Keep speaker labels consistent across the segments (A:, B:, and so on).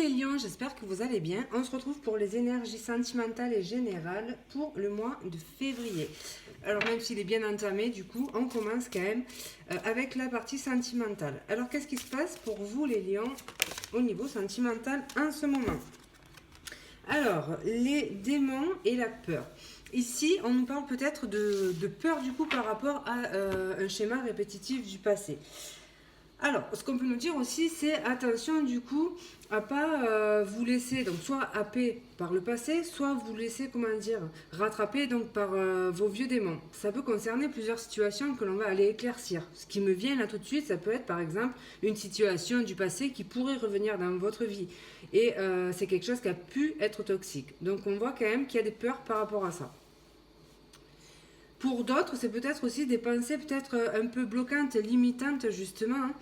A: les lions, j'espère que vous allez bien. On se retrouve pour les énergies sentimentales et générales pour le mois de février. Alors même s'il est bien entamé, du coup, on commence quand même avec la partie sentimentale. Alors qu'est-ce qui se passe pour vous les lions au niveau sentimental en ce moment? Alors, les démons et la peur. Ici, on nous parle peut-être de peur du coup par rapport à un schéma répétitif du passé. Alors, ce qu'on peut nous dire aussi, c'est attention du coup à pas vous laisser donc soit happer par le passé, soit vous laisser comment dire rattraper donc par vos vieux démons. Ça peut concerner plusieurs situations que l'on va aller éclaircir. Ce qui me vient là tout de suite, ça peut être par exemple une situation du passé qui pourrait revenir dans votre vie et c'est quelque chose qui a pu être toxique. Donc on voit quand même qu'il y a des peurs par rapport à ça. Pour d'autres, c'est peut-être aussi des pensées peut-être un peu bloquantes, limitantes justement. Hein.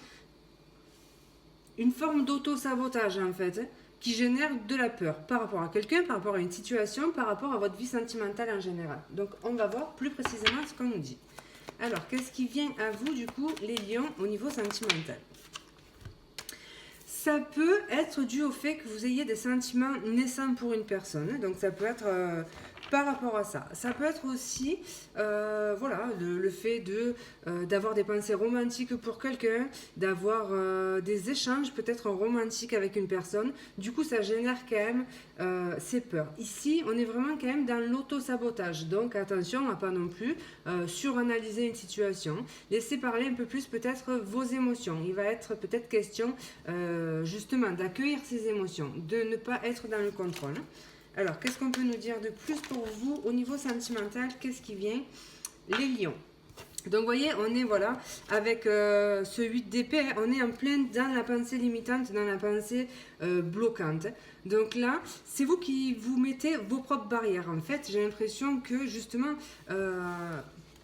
A: Une forme d'auto-sabotage en fait, hein, qui génère de la peur par rapport à quelqu'un, par rapport à une situation, par rapport à votre vie sentimentale en général. Donc on va voir plus précisément ce qu'on nous dit. Alors, qu'est-ce qui vient à vous du coup, les lions, au niveau sentimental? Ça peut être dû au fait que vous ayez des sentiments naissants pour une personne. Donc ça peut être par rapport à ça. Ça peut être aussi voilà, le fait d'avoir des pensées romantiques pour quelqu'un, d'avoir des échanges peut-être romantiques avec une personne. Du coup, ça génère quand même ces peurs. Ici, on est vraiment quand même dans l'auto-sabotage. Donc attention à pas non plus suranalyser une situation. Laissez parler un peu plus peut-être vos émotions. Il va être peut-être question justement d'accueillir ces émotions, de ne pas être dans le contrôle. Alors, qu'est-ce qu'on peut nous dire de plus pour vous au niveau sentimental? Qu'est-ce qui vient? Les lions. Donc, vous voyez, on est voilà avec ce 8 d'épée, on est en plein dans la pensée limitante, dans la pensée bloquante. Donc là, c'est vous qui vous mettez vos propres barrières. En fait, j'ai l'impression que justement,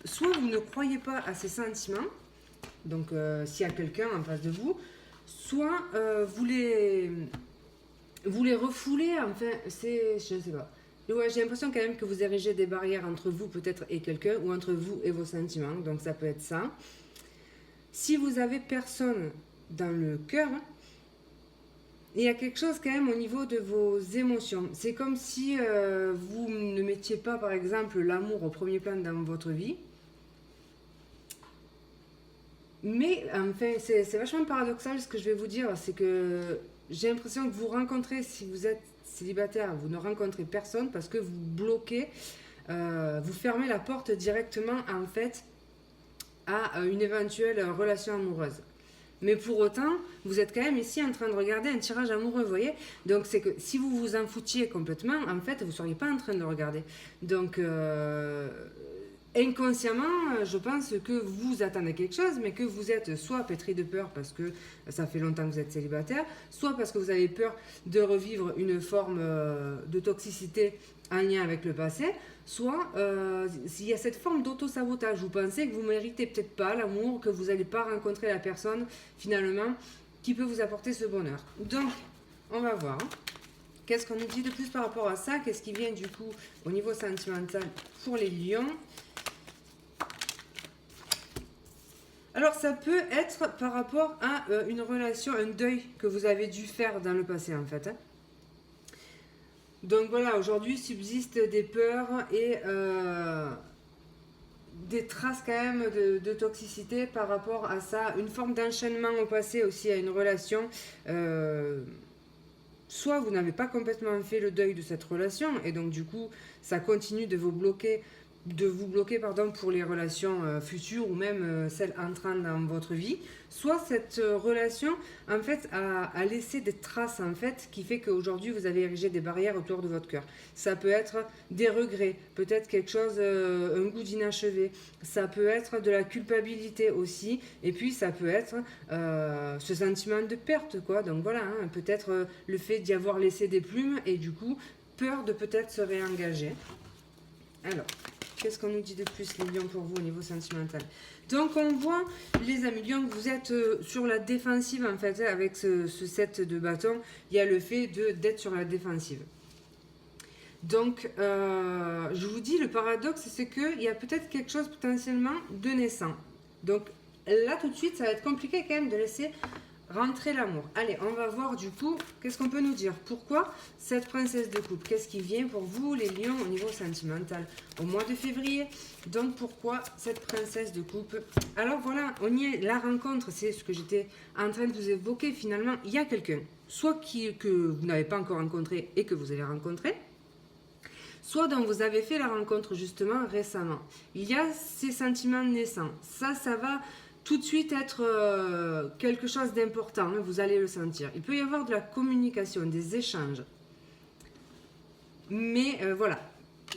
A: soit vous ne croyez pas à ces sentiments, donc s'il y a quelqu'un en face de vous, soit vous les refoulez, enfin, je sais pas. Ouais, j'ai l'impression quand même que vous érigez des barrières entre vous peut-être et quelqu'un, ou entre vous et vos sentiments, donc ça peut être ça. Si vous avez personne dans le cœur, il y a quelque chose quand même au niveau de vos émotions. C'est comme si vous ne mettiez pas par exemple l'amour au premier plan dans votre vie. Mais enfin, c'est vachement paradoxal ce que je vais vous dire, c'est que j'ai l'impression que vous rencontrez, si vous êtes célibataire, vous ne rencontrez personne parce que vous bloquez, vous fermez la porte directement en fait à une éventuelle relation amoureuse. Mais pour autant, vous êtes quand même ici en train de regarder un tirage amoureux, vous voyez. Donc c'est que si vous vous en foutiez complètement, en fait, vous ne seriez pas en train de le regarder. Donc inconsciemment, je pense que vous attendez quelque chose, mais que vous êtes soit pétri de peur parce que ça fait longtemps que vous êtes célibataire, soit parce que vous avez peur de revivre une forme de toxicité en lien avec le passé, soit il y a cette forme d'auto-sabotage. Vous pensez que vous méritez peut-être pas l'amour, que vous n'allez pas rencontrer la personne finalement qui peut vous apporter ce bonheur. Donc, on va voir. Qu'est-ce qu'on nous dit de plus par rapport à ça? Qu'est-ce qui vient du coup au niveau sentimental pour les lions? Alors ça peut être par rapport à une relation, un deuil que vous avez dû faire dans le passé en fait. Hein. Donc voilà, aujourd'hui subsistent des peurs et des traces quand même de toxicité par rapport à ça. Une forme d'enchaînement au passé aussi à une relation. Soit vous n'avez pas complètement fait le deuil de cette relation et donc du coup ça continue de vous bloquer pour les relations futures ou même celles entrant dans votre vie, soit cette relation en fait a laissé des traces en fait qui fait qu'aujourd'hui vous avez érigé des barrières autour de votre cœur. Ça peut être des regrets, peut-être quelque chose, un goût d'inachevé, ça peut être de la culpabilité aussi, et puis ça peut être ce sentiment de perte quoi. Donc voilà, hein, peut-être le fait d'y avoir laissé des plumes et du coup peur de peut-être se réengager. Alors, qu'est-ce qu'on nous dit de plus, les lions, pour vous au niveau sentimental? Donc, on voit, les amis lions, que vous êtes sur la défensive, en fait, avec ce 7 de bâton. Il y a le fait d'être sur la défensive. Donc, je vous dis, le paradoxe, c'est qu'il y a peut-être quelque chose potentiellement de naissant. Donc, là, tout de suite, ça va être compliqué quand même de laisser Rentrer l'amour. Allez, on va voir du coup, qu'est-ce qu'on peut nous dire? Pourquoi cette princesse de coupe? Qu'est-ce qui vient pour vous, les lions, au niveau sentimental au mois de février? Donc, pourquoi cette princesse de coupe? Alors voilà, on y est, la rencontre, c'est ce que j'étais en train de vous évoquer. Finalement, il y a quelqu'un, soit que vous n'avez pas encore rencontré et que vous allez rencontrer, soit dont vous avez fait la rencontre justement récemment. Il y a ces sentiments naissants. Ça va tout de suite être quelque chose d'important, hein, vous allez le sentir. Il peut y avoir de la communication, des échanges. Mais voilà,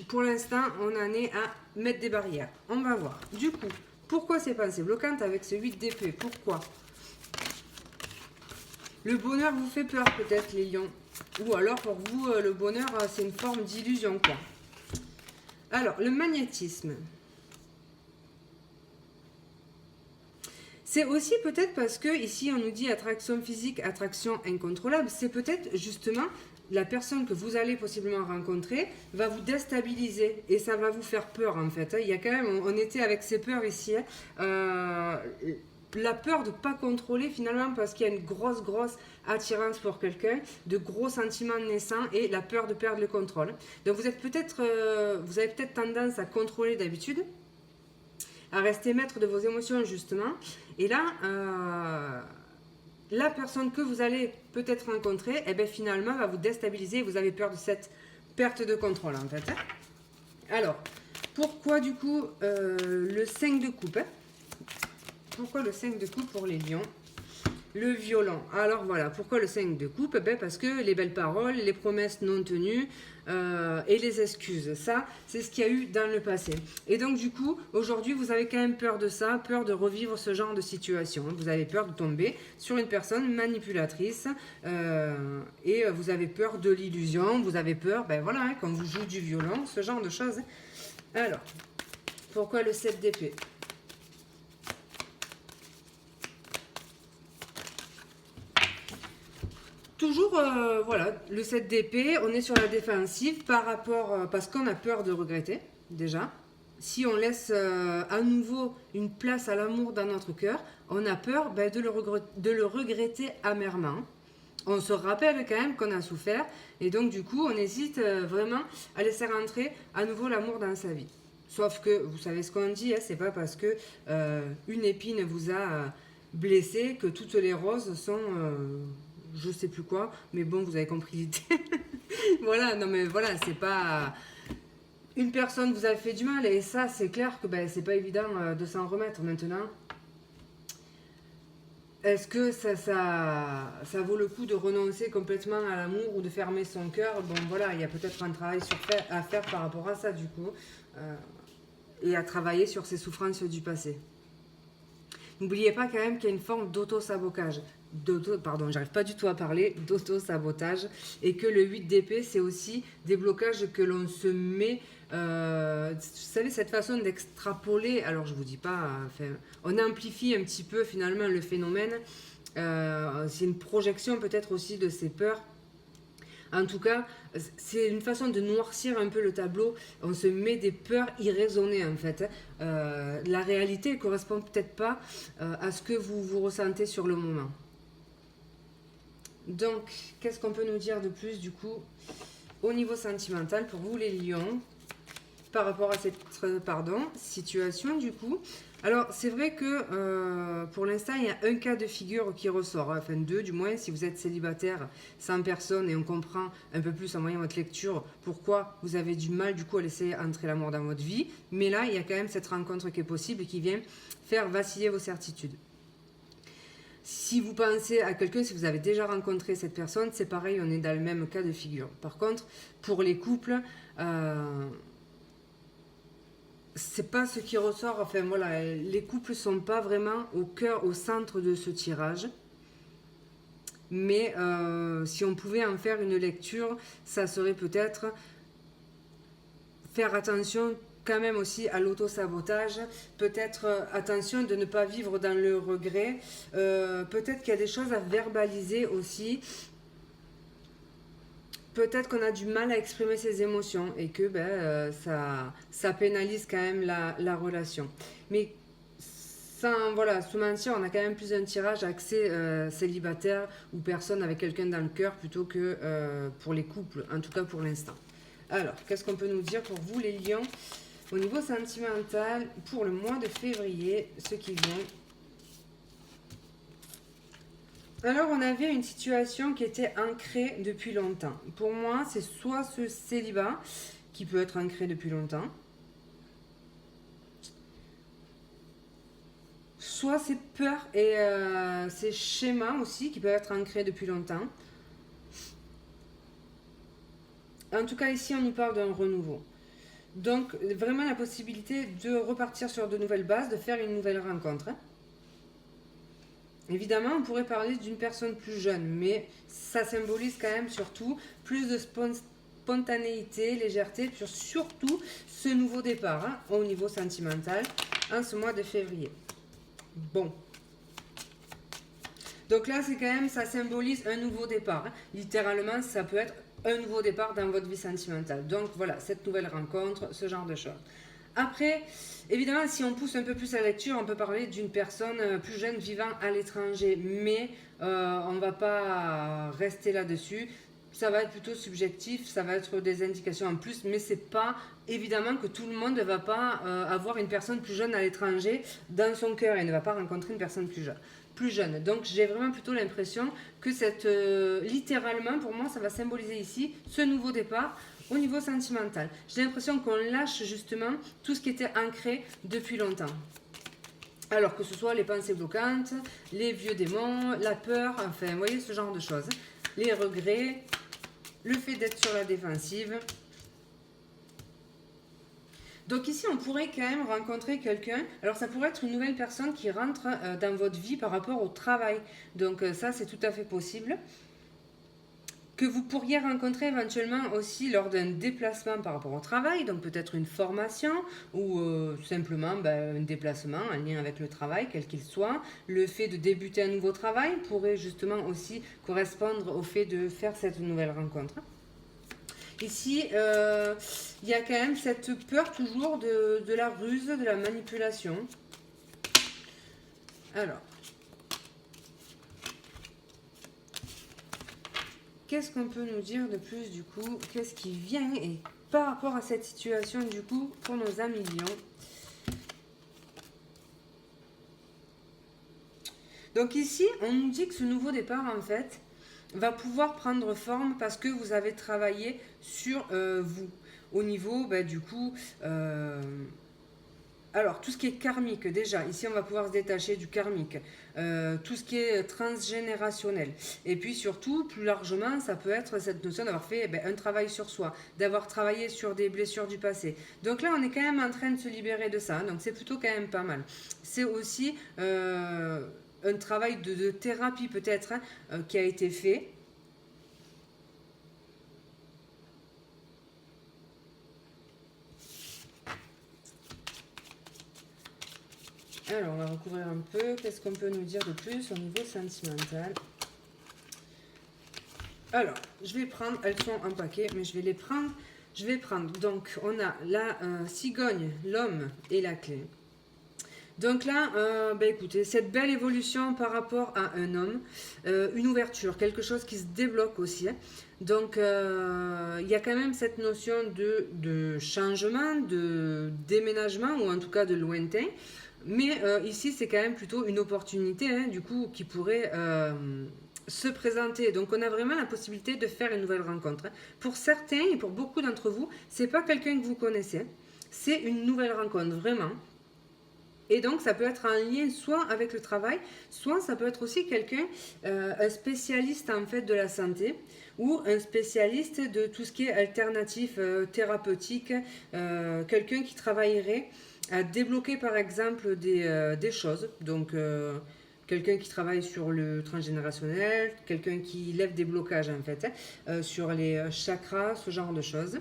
A: pour l'instant, on en est à mettre des barrières. On va voir. Du coup, pourquoi ces pensées bloquantes avec ce 8 d'épée? Pourquoi? Le bonheur vous fait peur peut-être, les lions. Ou alors pour vous, le bonheur, c'est une forme d'illusion, quoi. Alors, le magnétisme. C'est aussi peut-être parce que ici on nous dit attraction physique, attraction incontrôlable. C'est peut-être justement la personne que vous allez possiblement rencontrer va vous déstabiliser et ça va vous faire peur en fait. Il y a quand même, on était avec ces peurs ici. La peur de ne pas contrôler finalement parce qu'il y a une grosse attirance pour quelqu'un, de gros sentiments naissants et la peur de perdre le contrôle. Donc vous êtes peut-être, vous avez peut-être tendance à contrôler d'habitude, à rester maître de vos émotions justement. Et là, la personne que vous allez peut-être rencontrer, eh bien, finalement, va vous déstabiliser et vous avez peur de cette perte de contrôle en fait. Alors, pourquoi du coup le 5 de coupe, hein? Pourquoi le 5 de coupe pour les lions? Le violon. Alors voilà, pourquoi le 5 de coupe? Ben parce que les belles paroles, les promesses non tenues et les excuses. Ça, c'est ce qu'il y a eu dans le passé. Et donc du coup, aujourd'hui, vous avez quand même peur de ça, peur de revivre ce genre de situation. Vous avez peur de tomber sur une personne manipulatrice et vous avez peur de l'illusion, vous avez peur, ben voilà, hein, quand vous jouez du violon, ce genre de choses. Alors, pourquoi le 7 d'épée? Toujours, voilà, le 7 d'épée, on est sur la défensive par rapport, parce qu'on a peur de regretter, déjà. Si on laisse à nouveau une place à l'amour dans notre cœur, on a peur ben, de le regretter amèrement. On se rappelle quand même qu'on a souffert, et donc du coup, on hésite vraiment à laisser rentrer à nouveau l'amour dans sa vie. Sauf que, vous savez ce qu'on dit, hein, c'est pas parce que une épine vous a blessé que toutes les roses sont... je sais plus quoi, mais bon, vous avez compris l'idée. Voilà, non mais voilà, c'est pas... Une personne vous a fait du mal, et ça, c'est clair que ben, c'est pas évident de s'en remettre maintenant. Est-ce que ça vaut le coup de renoncer complètement à l'amour ou de fermer son cœur? Bon, voilà, il y a peut-être un travail à faire par rapport à ça, du coup, et à travailler sur ces souffrances du passé. N'oubliez pas quand même qu'il y a une forme d'auto-sabotage. Pardon, j'arrive pas du tout à parler d'auto-sabotage. Et que le 8 d'épée, c'est aussi des blocages que l'on se met. Vous savez, cette façon d'extrapoler. Alors, je vous dis pas. Enfin, on amplifie un petit peu finalement le phénomène. C'est une projection peut-être aussi de ces peurs. En tout cas, c'est une façon de noircir un peu le tableau. On se met des peurs irraisonnées en fait. La réalité ne correspond peut-être pas à ce que vous ressentez sur le moment. Donc, qu'est-ce qu'on peut nous dire de plus du coup au niveau sentimental pour vous les lions par rapport à cette situation du coup? Alors, c'est vrai que pour l'instant, il y a un cas de figure qui ressort, hein, enfin deux du moins, si vous êtes célibataire, sans personne, et on comprend un peu plus en voyant votre lecture pourquoi vous avez du mal du coup à laisser entrer l'amour dans votre vie. Mais là, il y a quand même cette rencontre qui est possible et qui vient faire vaciller vos certitudes. Si vous pensez à quelqu'un, si vous avez déjà rencontré cette personne, c'est pareil, on est dans le même cas de figure. Par contre, pour les couples... c'est pas ce qui ressort, enfin voilà, les couples sont pas vraiment au cœur, au centre de ce tirage. Mais si on pouvait en faire une lecture, ça serait peut-être faire attention quand même aussi à l'auto-sabotage, peut-être attention de ne pas vivre dans le regret, peut-être qu'il y a des choses à verbaliser aussi. Peut-être qu'on a du mal à exprimer ses émotions et que ça pénalise quand même la relation. Mais sans voilà, se mentir, on a quand même plus un tirage axé célibataire ou personne avec quelqu'un dans le cœur plutôt que pour les couples, en tout cas pour l'instant. Alors, qu'est-ce qu'on peut nous dire pour vous les lions au niveau sentimental pour le mois de février, ce qui vient? Alors, on avait une situation qui était ancrée depuis longtemps. Pour moi, c'est soit ce célibat qui peut être ancré depuis longtemps, soit ces peurs et ces schémas aussi qui peuvent être ancrés depuis longtemps. En tout cas, ici, on nous parle d'un renouveau. Donc, vraiment la possibilité de repartir sur de nouvelles bases, de faire une nouvelle rencontre. Évidemment, on pourrait parler d'une personne plus jeune, mais ça symbolise quand même surtout plus de spontanéité, légèreté, puis surtout ce nouveau départ au niveau sentimental en ce mois de février. Bon. Donc là, c'est quand même, ça symbolise un nouveau départ. Littéralement, ça peut être un nouveau départ dans votre vie sentimentale. Donc voilà, cette nouvelle rencontre, ce genre de choses. Après, évidemment, si on pousse un peu plus la lecture, on peut parler d'une personne plus jeune vivant à l'étranger, mais on ne va pas rester là-dessus. Ça va être plutôt subjectif, ça va être des indications en plus, mais c'est pas évidemment que tout le monde ne va pas avoir une personne plus jeune à l'étranger dans son cœur et ne va pas rencontrer une personne plus jeune. Donc j'ai vraiment plutôt l'impression que cette littéralement pour moi ça va symboliser ici ce nouveau départ au niveau sentimental. J'ai l'impression qu'on lâche justement tout ce qui était ancré depuis longtemps. Alors que ce soit les pensées bloquantes, les vieux démons, la peur, enfin vous voyez ce genre de choses. Les regrets, le fait d'être sur la défensive. Donc ici, on pourrait quand même rencontrer quelqu'un. Alors ça pourrait être une nouvelle personne qui rentre dans votre vie par rapport au travail. Donc ça, c'est tout à fait possible. Que vous pourriez rencontrer éventuellement aussi lors d'un déplacement par rapport au travail, donc peut-être une formation ou simplement un déplacement en lien avec le travail, quel qu'il soit. Le fait de débuter un nouveau travail pourrait justement aussi correspondre au fait de faire cette nouvelle rencontre. Ici, il y a quand même cette peur toujours de la ruse, de la manipulation. Alors, qu'est-ce qu'on peut nous dire de plus du coup? Qu'est-ce qui vient et par rapport à cette situation du coup pour nos amis lions? Donc ici, on nous dit que ce nouveau départ en fait va pouvoir prendre forme parce que vous avez travaillé sur vous. Au niveau du coup... alors, tout ce qui est karmique, déjà, ici on va pouvoir se détacher du karmique, tout ce qui est transgénérationnel. Et puis surtout, plus largement, ça peut être cette notion d'avoir fait un travail sur soi, d'avoir travaillé sur des blessures du passé. Donc là, on est quand même en train de se libérer de ça, donc c'est plutôt quand même pas mal. C'est aussi un travail de thérapie peut-être qui a été fait. Alors, on va recouvrir un peu. Qu'est-ce qu'on peut nous dire de plus au niveau sentimental? Alors, je vais prendre, elles sont en paquet, mais je vais les prendre. Je vais prendre, donc, on a la cigogne, l'homme et la clé. Donc là, écoutez, cette belle évolution par rapport à un homme, une ouverture, quelque chose qui se débloque aussi. Donc, il y a quand même cette notion de changement, de déménagement, ou en tout cas de lointain. Mais ici, c'est quand même plutôt une opportunité, du coup, qui pourrait se présenter. Donc, on a vraiment la possibilité de faire une nouvelle rencontre. Pour certains et pour beaucoup d'entre vous, c'est pas quelqu'un que vous connaissez, c'est une nouvelle rencontre, vraiment. Et donc, ça peut être en lien soit avec le travail, soit ça peut être aussi quelqu'un, un spécialiste en fait de la santé ou un spécialiste de tout ce qui est alternatif thérapeutique, quelqu'un qui travaillerait à débloquer par exemple des choses. Donc, quelqu'un qui travaille sur le transgénérationnel, quelqu'un qui lève des blocages en fait, sur les chakras, ce genre de choses.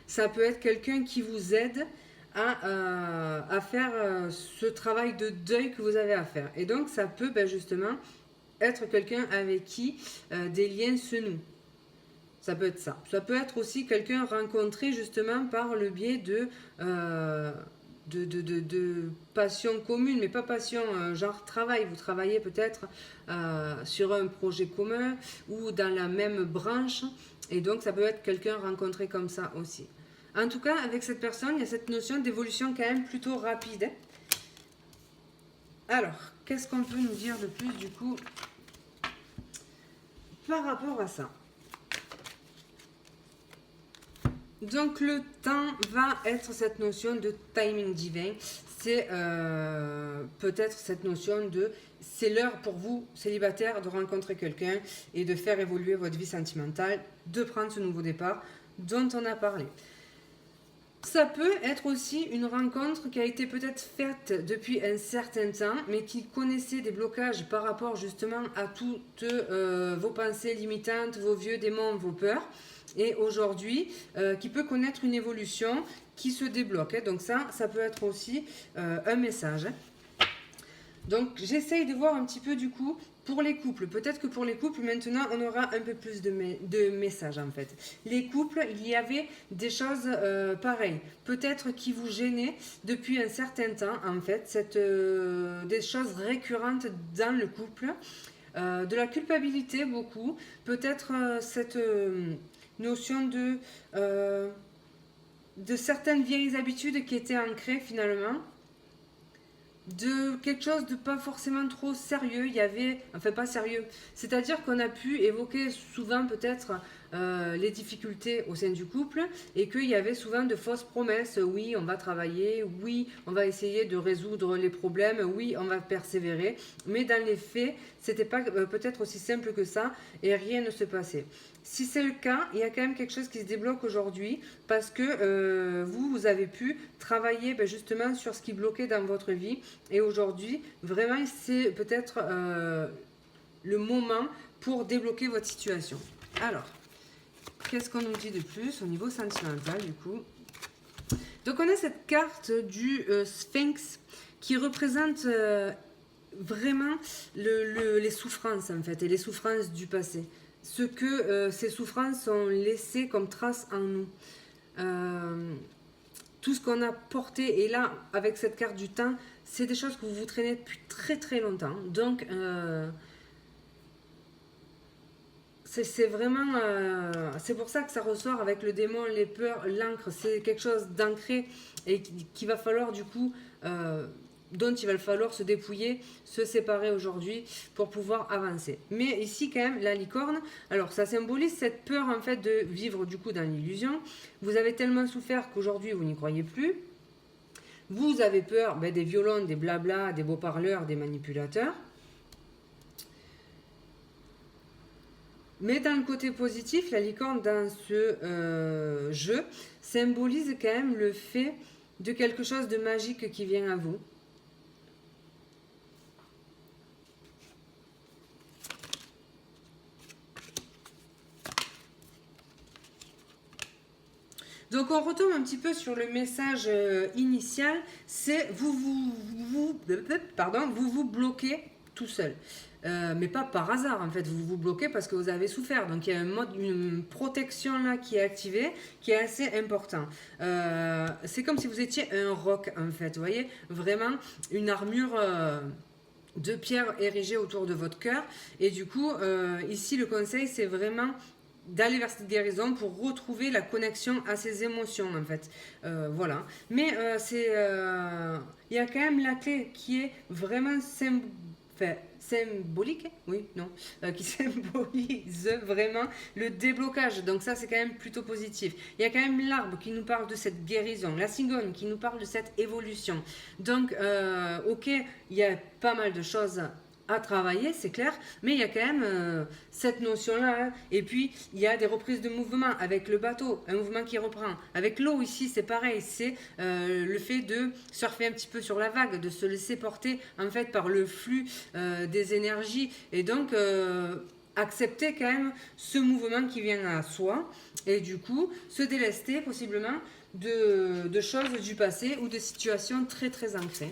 A: Ça peut être quelqu'un qui vous aide à faire ce travail de deuil que vous avez à faire. Et donc, ça peut justement être quelqu'un avec qui des liens se nouent. Ça peut être ça. Ça peut être aussi quelqu'un rencontré justement par le biais de passion commune, mais pas passion genre travail. Vous travaillez peut-être sur un projet commun ou dans la même branche, et donc ça peut être quelqu'un rencontré comme ça aussi. En tout cas, avec cette personne, il y a cette notion d'évolution quand même plutôt rapide, hein. Alors, qu'est-ce qu'on peut nous dire de plus du coup par rapport à ça? Donc le temps va être cette notion de timing divin. C'est peut-être cette notion de c'est l'heure pour vous, célibataire, de rencontrer quelqu'un et de faire évoluer votre vie sentimentale, de prendre ce nouveau départ dont on a parlé. Ça peut être aussi une rencontre qui a été peut-être faite depuis un certain temps, mais qui connaissait des blocages par rapport justement à toutes vos pensées limitantes, vos vieux démons, vos peurs, et aujourd'hui, qui peut connaître une évolution qui se débloque, hein. Donc ça peut être aussi un message, hein. Donc j'essaye de voir un petit peu du coup pour les couples. Peut-être que pour les couples maintenant on aura un peu plus de messages en fait. Les couples, il y avait des choses pareilles. Peut-être qui vous gênaient depuis un certain temps en fait. Des choses récurrentes dans le couple. De la culpabilité beaucoup. Peut-être cette notion de certaines vieilles habitudes qui étaient ancrées finalement, de quelque chose de pas forcément trop sérieux. Il y avait, enfin pas sérieux, c'est-à-dire qu'on a pu évoquer souvent peut-être les difficultés au sein du couple et qu'il y avait souvent de fausses promesses. Oui, on va travailler, oui, on va essayer de résoudre les problèmes, oui, on va persévérer, mais dans les faits, c'était pas peut-être aussi simple que ça et rien ne se passait. Si c'est le cas, il y a quand même quelque chose qui se débloque aujourd'hui parce que vous avez pu travailler justement sur ce qui bloquait dans votre vie et aujourd'hui, vraiment, c'est peut-être le moment pour débloquer votre situation. Alors, qu'est-ce qu'on nous dit de plus au niveau sentimental du coup? Donc on a cette carte du Sphinx qui représente vraiment les souffrances en fait et les souffrances du passé. Ce que ces souffrances ont laissé comme trace en nous. Tout ce qu'on a porté, et là avec cette carte du temps, c'est des choses que vous vous traînez depuis très très longtemps. Donc c'est vraiment, c'est pour ça que ça ressort avec le démon, les peurs, l'encre. C'est quelque chose d'ancré et qu'il va falloir du coup, dont il va falloir se dépouiller, se séparer aujourd'hui pour pouvoir avancer. Mais ici quand même la licorne, alors ça symbolise cette peur en fait de vivre du coup dans l'illusion. Vous avez tellement souffert qu'aujourd'hui vous n'y croyez plus. Vous avez peur des violons, des blabla, des beaux parleurs, des manipulateurs. Mais dans le côté positif, la licorne dans ce jeu symbolise quand même le fait de quelque chose de magique qui vient à vous. Donc on retombe un petit peu sur le message initial, c'est vous bloquez tout seul. Mais pas par hasard en fait, vous vous bloquez parce que vous avez souffert. Donc il y a une protection là qui est activée, qui est assez important. C'est comme si vous étiez un roc en fait, vous voyez, vraiment une armure de pierre érigée autour de votre cœur. Et du coup, ici le conseil c'est vraiment d'aller vers cette guérison pour retrouver la connexion à ses émotions en fait. Voilà. Mais il y a quand même la clé qui est vraiment symbolique, oui, non, qui symbolise vraiment le déblocage. Donc ça, c'est quand même plutôt positif. Il y a quand même l'arbre qui nous parle de cette guérison, la cigogne qui nous parle de cette évolution. Donc, ok, il y a pas mal de choses à travailler, c'est clair, mais il y a quand même cette notion-là, hein. Et puis, il y a des reprises de mouvement avec le bateau, un mouvement qui reprend. Avec l'eau ici, c'est pareil, c'est le fait de surfer un petit peu sur la vague, de se laisser porter en fait par le flux des énergies, et donc accepter quand même ce mouvement qui vient à soi, et du coup, se délester possiblement de choses du passé ou de situations très très ancrées.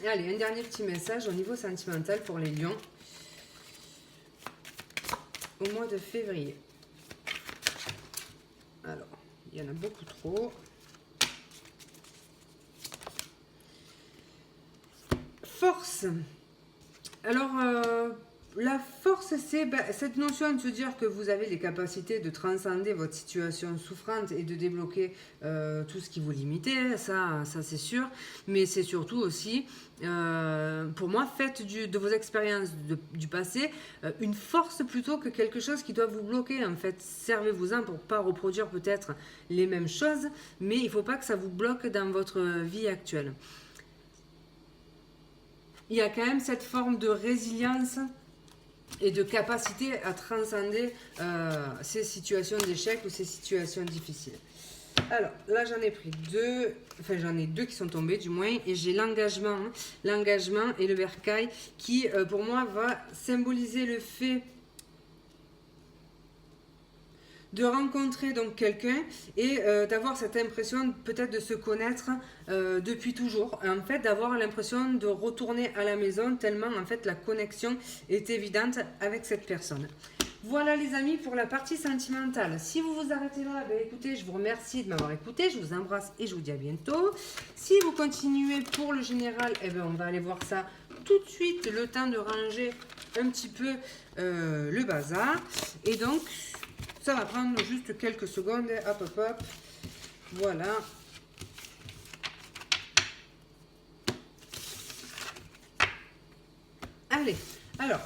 A: Allez, un dernier petit message au niveau sentimental pour les lions au mois de février. Alors, il y en a beaucoup trop. force. Alors, la force, c'est cette notion de se dire que vous avez les capacités de transcender votre situation souffrante et de débloquer tout ce qui vous limitait, ça c'est sûr. Mais c'est surtout aussi, pour moi, faites de vos expériences du passé une force plutôt que quelque chose qui doit vous bloquer. En fait, servez-vous-en pour pas reproduire peut-être les mêmes choses, mais il ne faut pas que ça vous bloque dans votre vie actuelle. Il y a quand même cette forme de résilience et de capacité à transcender ces situations d'échec ou ces situations difficiles. Alors, là, j'en ai pris deux, enfin, j'en ai deux qui sont tombés, du moins, et j'ai l'engagement et le bercail qui, pour moi, va symboliser le fait de rencontrer donc quelqu'un et d'avoir cette impression peut-être de se connaître depuis toujours. En fait, d'avoir l'impression de retourner à la maison tellement en fait la connexion est évidente avec cette personne. Voilà les amis pour la partie sentimentale. Si vous vous arrêtez là, écoutez, je vous remercie de m'avoir écouté, je vous embrasse et je vous dis à bientôt. Si vous continuez pour le général, on va aller voir ça tout de suite, le temps de ranger un petit peu le bazar. Et donc, ça va prendre juste quelques secondes. Hop, hop, hop. Voilà. Allez, alors,